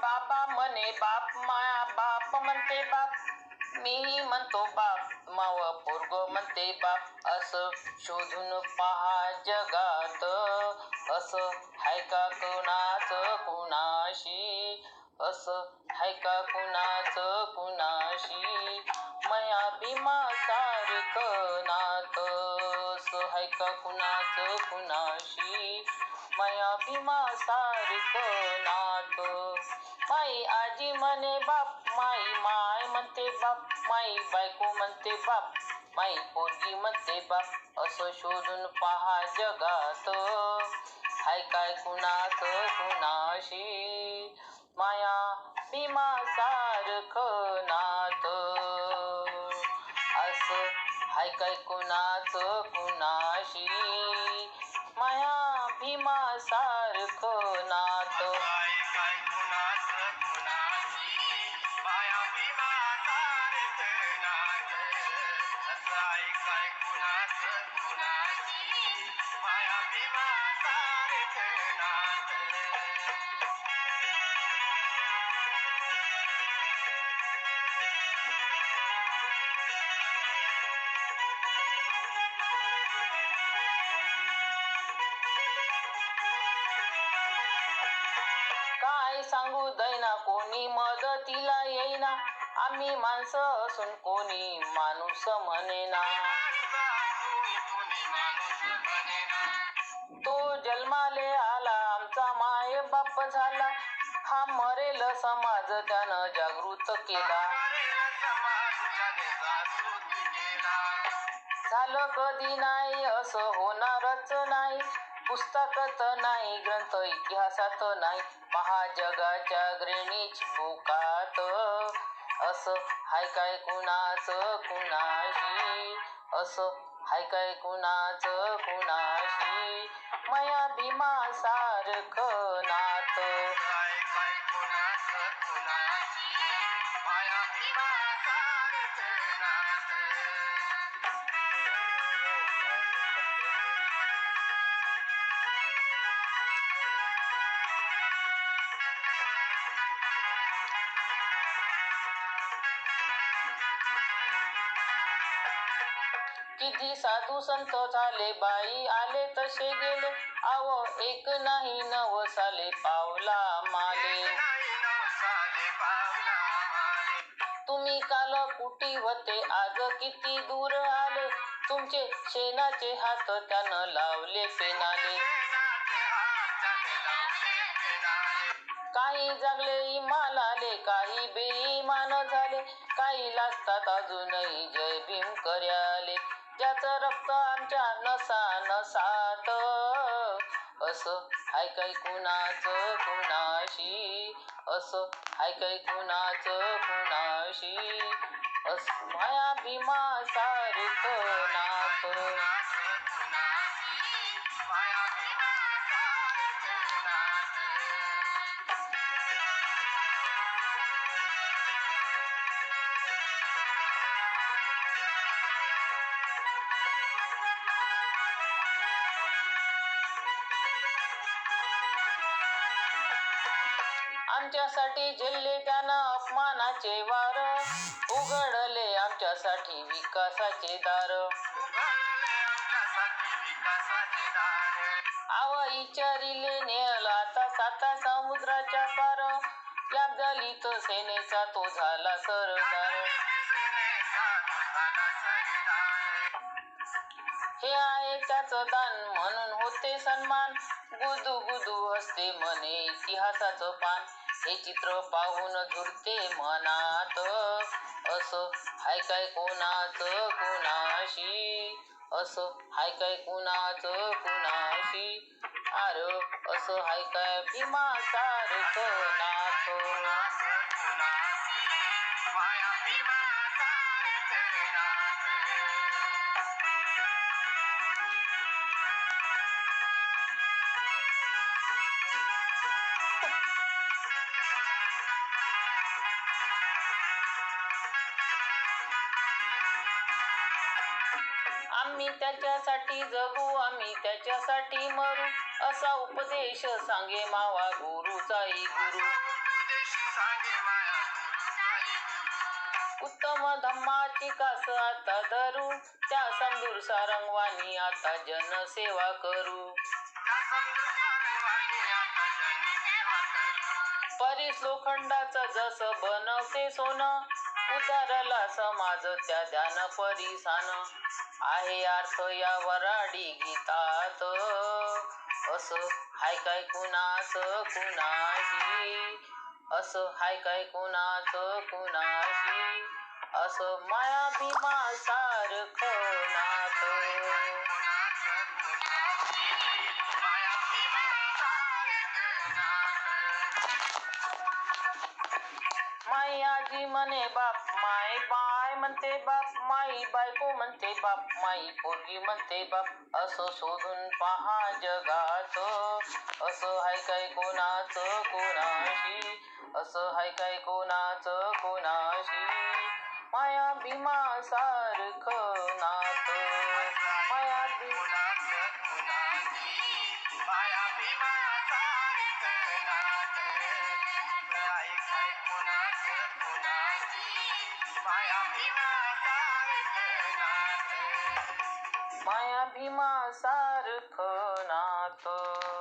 बापा म्हणे बाप, माया बाप म्हणते बाप, मीही म्हणतो बाप, माव पोरग म्हणते बाप. असं शोधून पहा जगात, असं हाय का कुणाच कुणाशी, असं हाय का कुणाच कुणाशी. माया भीमा सारखं नात, असं हाय का कुणाच कुणाशी. माया भीमा सारखं नात. माई आजी म्हणे बाप, माई माय म्हणते बाप, माई बायको म्हणते बाप, माई पोरगी म्हणते बाप. असं शोधून पहा जगात, हाय काय कुणाच कुणाशी. माया भीमा सारखं नात, असं हाय काय कुणाच कुणाशी. माया भीमा सारखं नात. काय सांगू दैना, कोणी मदतीला येईना, आम्ही माणसं असून कोणी माणूस म्हणेना. तो जन्माले आला आमचा माय बाप झाला, हा मरेल समाज त्यानं जागृत केला. झालं कधी नाही असं होणारच नाही, पुस्तकात नाही ग्रंथ इतिहासात नाही, पहा जगाच्या ग्रेनीच बुकात. असं हाय काय कुणाच कुणाशी, असं हाय काय कुणाच कुणाशी. माया भीमा सारखं नात. किती साधू संत झाले, बाई आले तसे गेले, आव एक नाही नवसाले पावला माले. तुम्ही काल कुटी होते, आज किती दूर आले, तुमचे शेणाचे हात त्यानं लावले पेनाले. काही जागले इमान आले, काही बेईमान झाले, काही लाजतात अजूनही जय भीम कर्याले. ज्याचं रक्त आमच्या नसा नसात, असं हाय काय कुणाच कुणाशी, असं हाय काय कुणाच कुणाशी. असं माया भीमा सारखं नात. आमच्यासाठी झेलले त्यानं अपमानाचे वार, उघडले आमच्यासाठी विकासाचे दार. आव इचारिले नेल आता साता समुद्राच्या पार, या दलित सेनेचा तो झाला सरदार. हे आहे त्याचं दान म्हणून होते सन्मान, गुदू गुदू हसते म्हणे इतिहासाचं पान. हे चित्र पाहून झुरते मनात, असं हाय काय कोणाच कुणाशी, असं हाय काय कुणाच कुणाशी. आर असं हाय काय भीमा सारखं नात. आम्ही त्याच्यासाठी जगू, आम्ही त्याच्यासाठी मरू, असा उपदेश सांगे मावा गुरुचाही गुरु. उत्तम धम्माची कास आता धरू, त्या समदूर सारंगवाणी आता जनसेवा करू. परीस लोखंडाचं जस बनवते सोनं, उतारला समाज त्या ध्यान परिसान. आहे अर्थ या वराडी गीतात, असं हाय काय कुणाच कुणाशी, असं हाय काय कुणाच कुणाशी, असं माया भीमा सारखं नातं. माई आजी म्हणे बाप, माई बाय म्हणते बाप, माई बायको म्हणते बाप, माई पोरगी म्हणते बाप, असं शोधून पहा जगात, असं हाय काय कोणाच कोणाशी, असं हाय काय कोणाच कोणाशी, माया भीमा सारखं नातं. माया भीमा माया भीमा सारखं नातं.